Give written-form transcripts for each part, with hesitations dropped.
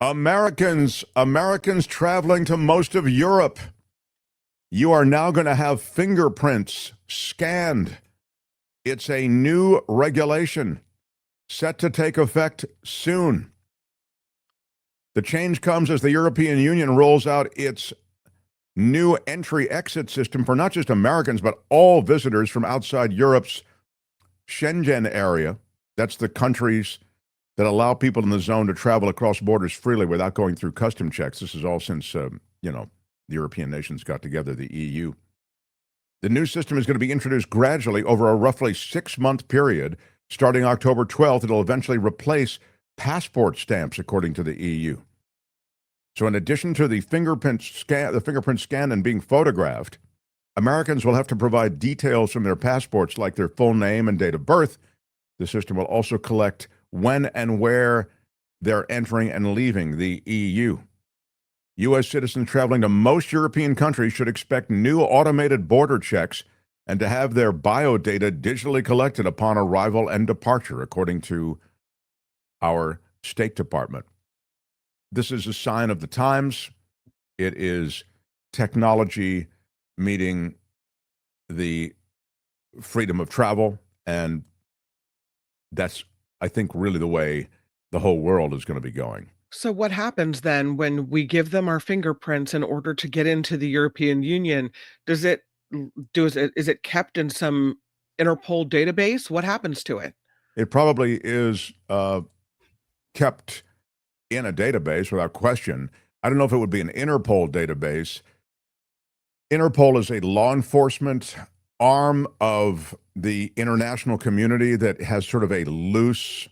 Americans traveling to most of Europe, you are now going to have fingerprints scanned. It's a new regulation set to take effect soon. The change comes as the European Union rolls out its new entry-exit system for not just Americans, but all visitors from outside Europe's Schengen area. That's the countries that allow people in the zone to travel across borders freely without going through custom checks. This is all since, the European nations got together, the EU. The new system is going to be introduced gradually over a roughly 6-month period. Starting October 12th, it'll eventually replace passport stamps, according to the EU. So in addition to the fingerprint scan and being photographed, Americans will have to provide details from their passports like their full name and date of birth. The system will also collect when and where they're entering and leaving the EU. U.S. citizens traveling to most European countries should expect new automated border checks and to have their biodata digitally collected upon arrival and departure, according to our State Department. This is a sign of the times. It is technology meeting the freedom of travel, and that's, I think, really the way the whole world is going to be going. So what happens then when we give them our fingerprints in order to get into the European Union? Is it kept in some Interpol database? What happens to it? It probably is kept in a database without question. I don't know if it would be an Interpol database. Interpol is a law enforcement arm of the international community that has sort of a loose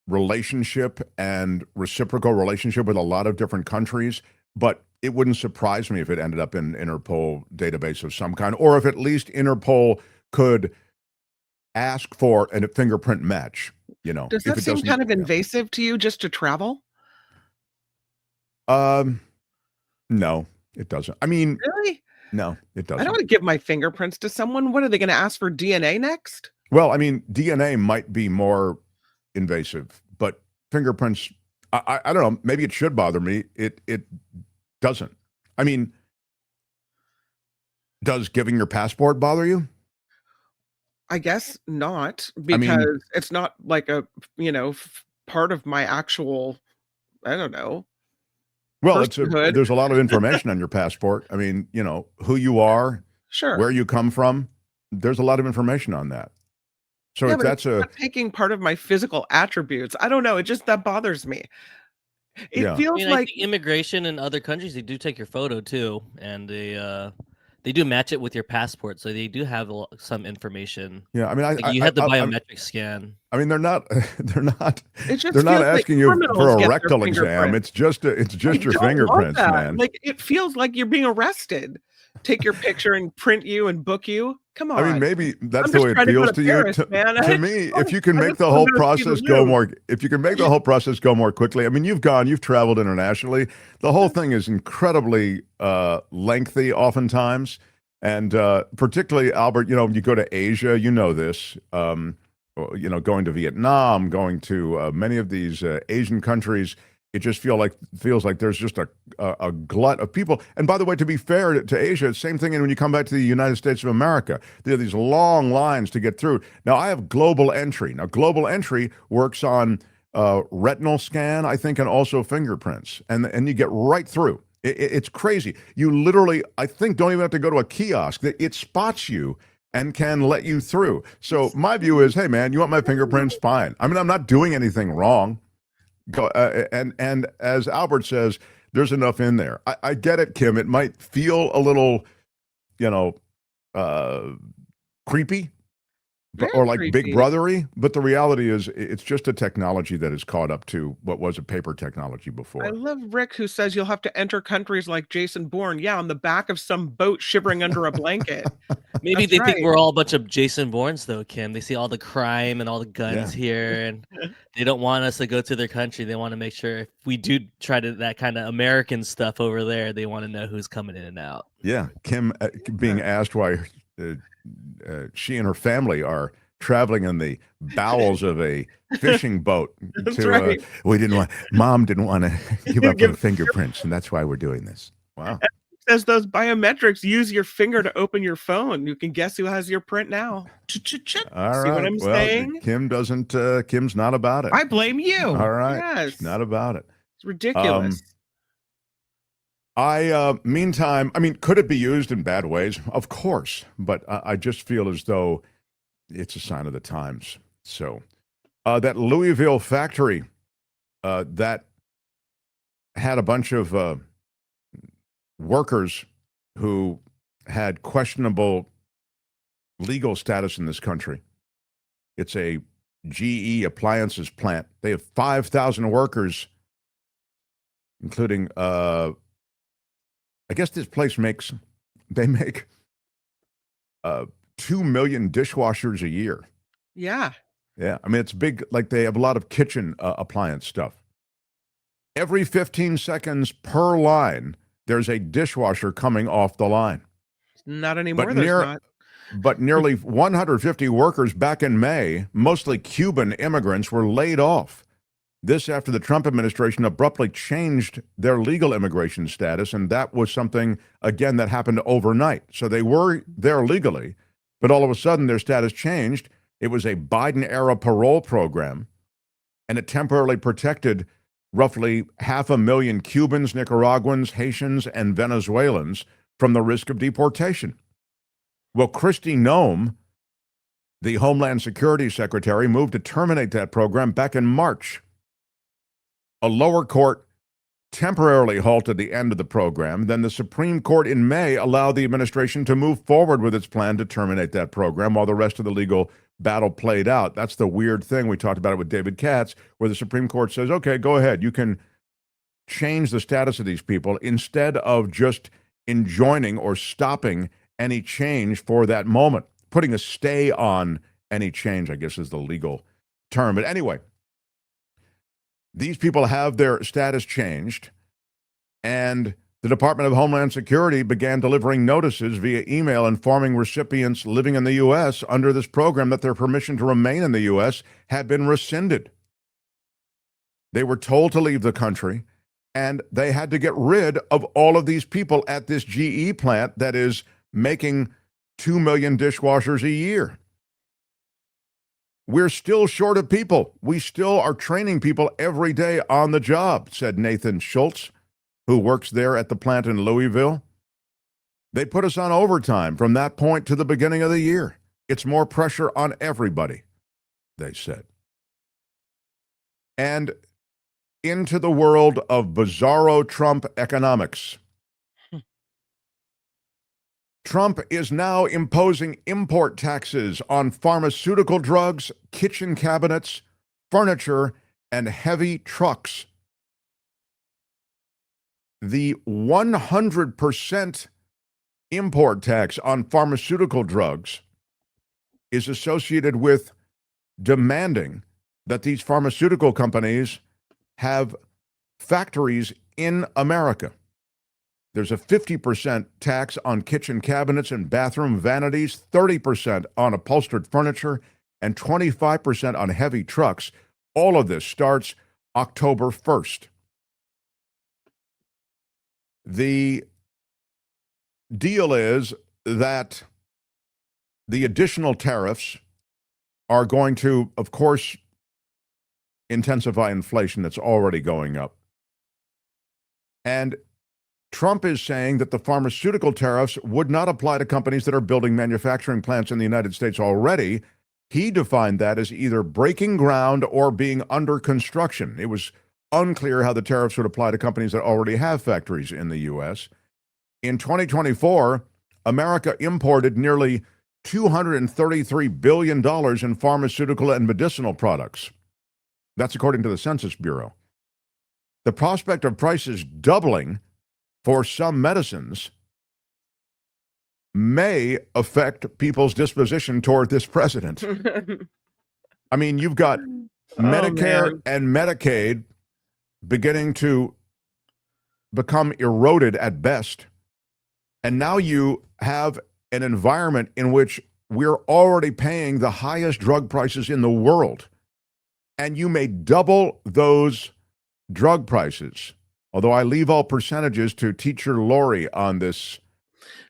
relationship and reciprocal relationship with a lot of different countries, but it wouldn't surprise me if it ended up in Interpol database of some kind, or if at least Interpol could ask for a fingerprint match. Does that seem kind of invasive to you just to travel? No, it doesn't. I mean, really? No, it doesn't. I don't want to give my fingerprints to someone. What are they going to ask for, DNA next? Well, I mean, DNA might be more invasive, but fingerprints, I don't know, maybe it should bother me. It doesn't. I mean, does giving your passport bother you? I guess not, because it's not like a, part of my actual, I don't know. Well, there's a lot of information on your passport. I mean, who you are, sure, where you come from. There's a lot of information on that. So if that's not taking part of my physical attributes, I don't know. It just, that bothers me. It feels like immigration in other countries, they do take your photo too, and they do match it with your passport, so they do have some information. Yeah, I mean, you have the biometric scan. I mean, they're not asking you for a rectal exam. It's just your fingerprints, man. Like, it feels like you're being arrested. Take your picture and print you and book you. Come on. I mean, maybe that's the way it feels to you. To me, if you can make the whole process go more quickly. I mean, you've traveled internationally. The whole thing is incredibly lengthy oftentimes. And particularly, Albert, you go to Asia, this, going to Vietnam, going to many of these Asian countries. It just feels like there's just a glut of people. And by the way, to be fair to Asia, it's the same thing when you come back to the United States of America. There are these long lines to get through. Now, I have global entry. Now, global entry works on retinal scan, I think, and also fingerprints. And you get right through. It's crazy. You literally, I think, don't even have to go to a kiosk. It spots you and can let you through. So my view is, hey, man, you want my fingerprints? Fine. I mean, I'm not doing anything wrong. And as Albert says, there's enough in there. I get it, Kim. It might feel a little, creepy, or like Big Brothery, but the reality is it's just a technology that is caught up to what was a paper technology before. I love Rick, who says you'll have to enter countries like Jason Bourne. Yeah, on the back of some boat shivering under a blanket. Maybe they think we're all a bunch of Jason Bournes, though, Kim. They see all the crime and all the guns here, and they don't want us to go to their country. They want to make sure if we do try to that kind of American stuff over there, they want to know who's coming in and out. Yeah, Kim being asked why she and her family are traveling in the bowels of a fishing boat. That's right. Mom didn't want to give up Give her fingerprints, and that's why we're doing this. Wow. Says those biometrics use your finger to open your phone. You can guess who has your print now. All See what right. I'm Well, saying? Kim's not about it. I blame you. All right. Yes. She's not about it. It's ridiculous. Meantime, I mean, could it be used in bad ways? Of course, but I just feel as though it's a sign of the times. So, that Louisville factory that had a bunch of workers who had questionable legal status in this country. It's a GE appliances plant. They have 5,000 workers, including I guess this place make 2 million dishwashers a year. Yeah. Yeah, I mean, it's big. Like, they have a lot of kitchen appliance stuff. Every 15 seconds per line, there's a dishwasher coming off the line. Not anymore. There's not. But nearly 150 workers back in May, mostly Cuban immigrants, were laid off. This after the Trump administration abruptly changed their legal immigration status, and that was something, again, that happened overnight. So they were there legally, but all of a sudden their status changed. It was a Biden-era parole program, and it temporarily protected roughly 500,000 Cubans, Nicaraguans, Haitians, and Venezuelans from the risk of deportation. Well, Kristi Noem, the Homeland Security Secretary, moved to terminate that program back in March. A lower court temporarily halted the end of the program. Then the Supreme Court in May allowed the administration to move forward with its plan to terminate that program while the rest of the legal battle played out. That's the weird thing. We talked about it with David Katz, where the Supreme Court says, okay, go ahead. You can change the status of these people instead of just enjoining or stopping any change for that moment. Putting a stay on any change, I guess, is the legal term. But anyway, these people have their status changed, and the Department of Homeland Security began delivering notices via email informing recipients living in the U.S. under this program that their permission to remain in the U.S. had been rescinded. They were told to leave the country, and they had to get rid of all of these people at this GE plant that is making 2 million dishwashers a year. We're still short of people. We still are training people every day on the job, said Nathan Schultz, who works there at the plant in Louisville. They put us on overtime from that point to the beginning of the year. It's more pressure on everybody, they said. And into the world of bizarro Trump economics. Trump is now imposing import taxes on pharmaceutical drugs, kitchen cabinets, furniture, and heavy trucks. The 100% import tax on pharmaceutical drugs is associated with demanding that these pharmaceutical companies have factories in America. There's a 50% tax on kitchen cabinets and bathroom vanities, 30% on upholstered furniture, and 25% on heavy trucks. All of this starts October 1st. The deal is that the additional tariffs are going to, of course, intensify inflation that's already going up. And Trump is saying that the pharmaceutical tariffs would not apply to companies that are building manufacturing plants in the United States already. He defined that as either breaking ground or being under construction. It was unclear how the tariffs would apply to companies that already have factories in the U.S. In 2024, America imported nearly $233 billion in pharmaceutical and medicinal products. That's according to the Census Bureau. The prospect of prices doubling for some medicines may affect people's disposition toward this president. I mean, you've got Medicare and Medicaid beginning to become eroded at best. And now you have an environment in which we're already paying the highest drug prices in the world. And you may double those drug prices. Although I leave all percentages to teacher Lori on this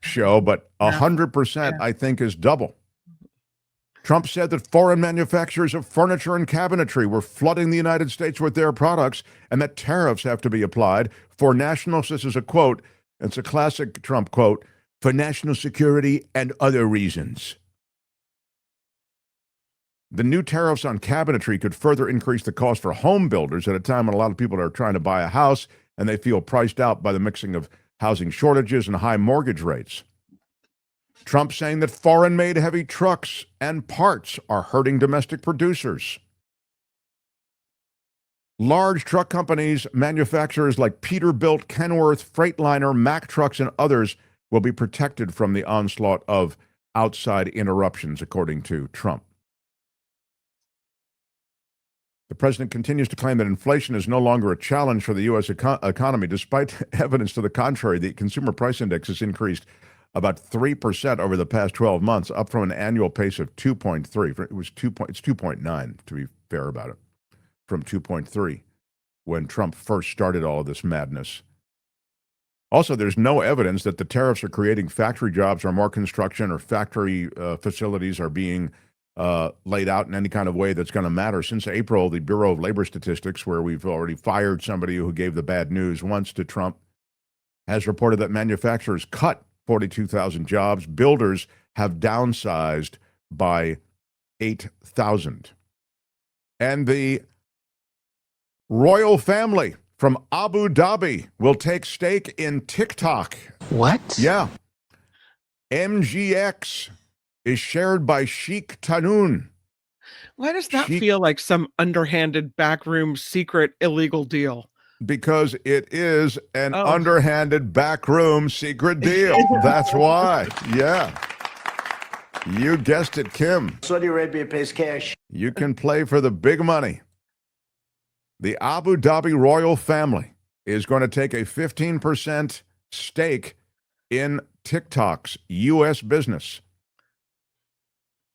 show, but 100% I think is double. Trump said that foreign manufacturers of furniture and cabinetry were flooding the United States with their products and that tariffs have to be applied for national, this is a quote, it's a classic Trump quote, for national security and other reasons. The new tariffs on cabinetry could further increase the cost for home builders at a time when a lot of people are trying to buy a house and they feel priced out by the mixing of housing shortages and high mortgage rates. Trump saying that foreign-made heavy trucks and parts are hurting domestic producers. Large truck companies, manufacturers like Peterbilt, Kenworth, Freightliner, Mack Trucks, and others will be protected from the onslaught of outside interruptions, according to Trump. The president continues to claim that inflation is no longer a challenge for the U.S. economy, despite evidence to the contrary. The consumer price index has increased about 3% over the past 12 months, up from an annual pace of 2.3. It was 2.9, to be fair about it, from 2.3 when Trump first started all of this madness. Also, there's no evidence that the tariffs are creating factory jobs or more construction or factory facilities are being laid out in any kind of way that's going to matter. Since April, the Bureau of Labor Statistics, where we've already fired somebody who gave the bad news once to Trump, has reported that manufacturers cut 42,000 jobs. Builders have downsized by 8,000. And the royal family from Abu Dhabi will take stake in TikTok. What? Yeah. MGX is shared by Sheikh Tanoon. Why does that feel like some underhanded backroom secret illegal deal? Because it is an underhanded backroom secret deal. That's why. Yeah. You guessed it, Kim. Saudi Arabia pays cash. You can play for the big money. The Abu Dhabi royal family is going to take a 15% stake in TikTok's U.S. business.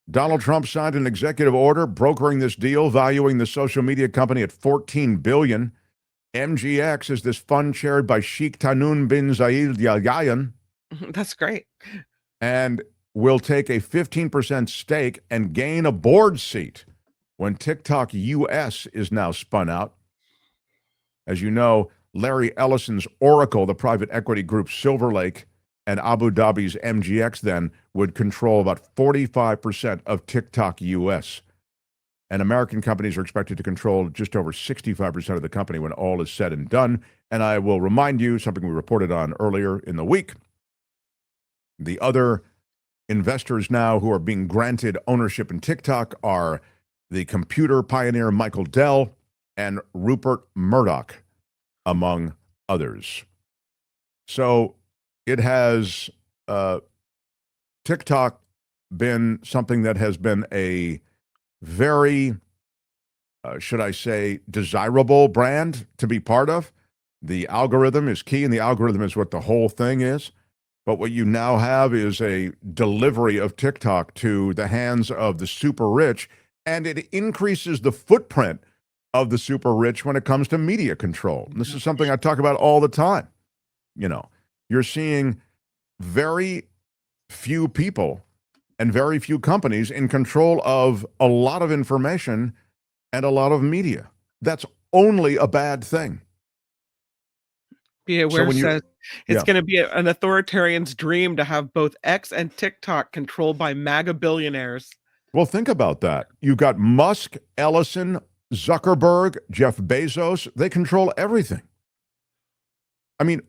Donald Trump signed an executive order brokering this deal, valuing the social media company at $14 billion. MGX is this fund chaired by Sheikh Tanoon bin Zayed Al Nahyan. That's great. And will take a 15% stake and gain a board seat when TikTok US is now spun out. As you know, Larry Ellison's Oracle, the private equity group Silver Lake, and Abu Dhabi's MGX then would control about 45% of TikTok US. And American companies are expected to control just over 65% of the company when all is said and done. And I will remind you, something we reported on earlier in the week, the other investors now who are being granted ownership in TikTok are the computer pioneer Michael Dell and Rupert Murdoch, among others. So it has TikTok been something that has been a very, should I say, desirable brand to be part of. The algorithm is key, and the algorithm is what the whole thing is. But what you now have is a delivery of TikTok to the hands of the super rich, and it increases the footprint of the super rich when it comes to media control. And this is something I talk about all the time. You know, you're seeing very few people and very few companies in control of a lot of information and a lot of media. That's only a bad thing. Be aware says it's going to be an authoritarian's dream to have both X and TikTok controlled by MAGA billionaires. Well, think about that. You've got Musk, Ellison, Zuckerberg, Jeff Bezos. They control everything. I mean,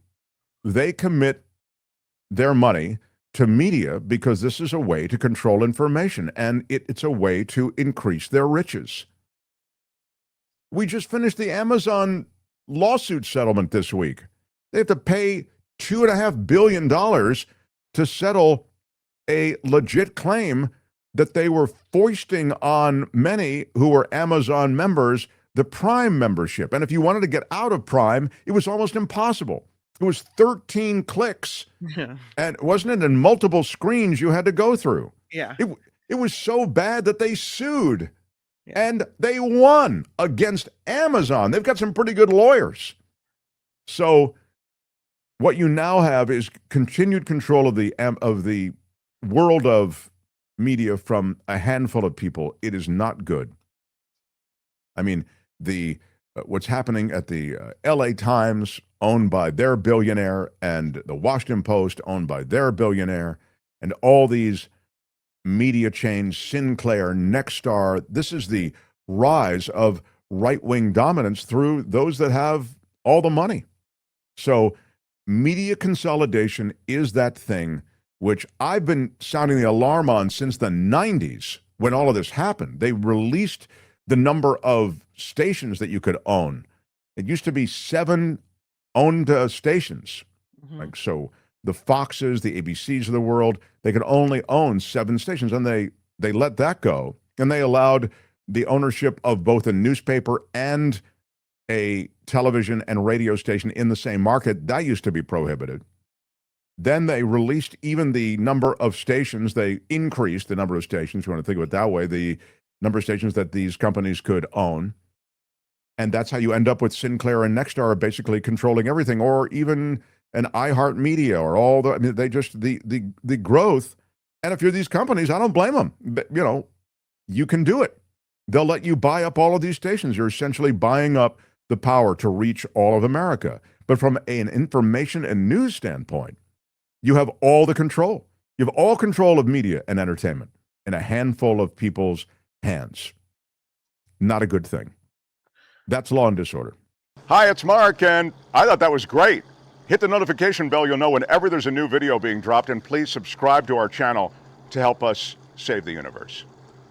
they commit their money to media because this is a way to control information, and it's a way to increase their riches. We just finished the Amazon lawsuit settlement this week. They have to pay $2.5 billion to settle a legit claim that they were foisting on many who were Amazon members the Prime membership. And if you wanted to get out of Prime, it was almost impossible. It was 13 clicks, and wasn't it in multiple screens you had to go through? Yeah. It was so bad that they sued. Yeah. And they won against Amazon. They've got some pretty good lawyers. So what you now have is continued control of the world of media from a handful of people. It is not good. I mean, what's happening at the LA Times, owned by their billionaire, and the Washington Post, owned by their billionaire, and all these media chains, Sinclair, Nexstar. This is the rise of right-wing dominance through those that have all the money. So media consolidation is that thing which I've been sounding the alarm on since the 90s when all of this happened. They released the number of stations that you could own. It used to be 7 owned stations. Like, so the Foxes, the ABCs of the world, they could only own 7 stations, and they let that go, and they allowed the ownership of both a newspaper and a television and radio station in the same market. That used to be prohibited. Then they released even the number of stations. They increased the number of stations, if you want to think of it that way, the number of stations that these companies could own. And that's how you end up with Sinclair and Nexstar basically controlling everything, or even an iHeartMedia, or all the, I mean, they just, the growth. And if you're these companies, I don't blame them. But, you know, you can do it. They'll let you buy up all of these stations. You're essentially buying up the power to reach all of America. But from an information and news standpoint, you have all the control. You have all control of media and entertainment in a handful of people's hands. Not a good thing. That's Law and Disorder. Hi, it's Mark, and I thought that was great. Hit the notification bell. You'll know whenever there's a new video being dropped, and please subscribe to our channel to help us save the universe.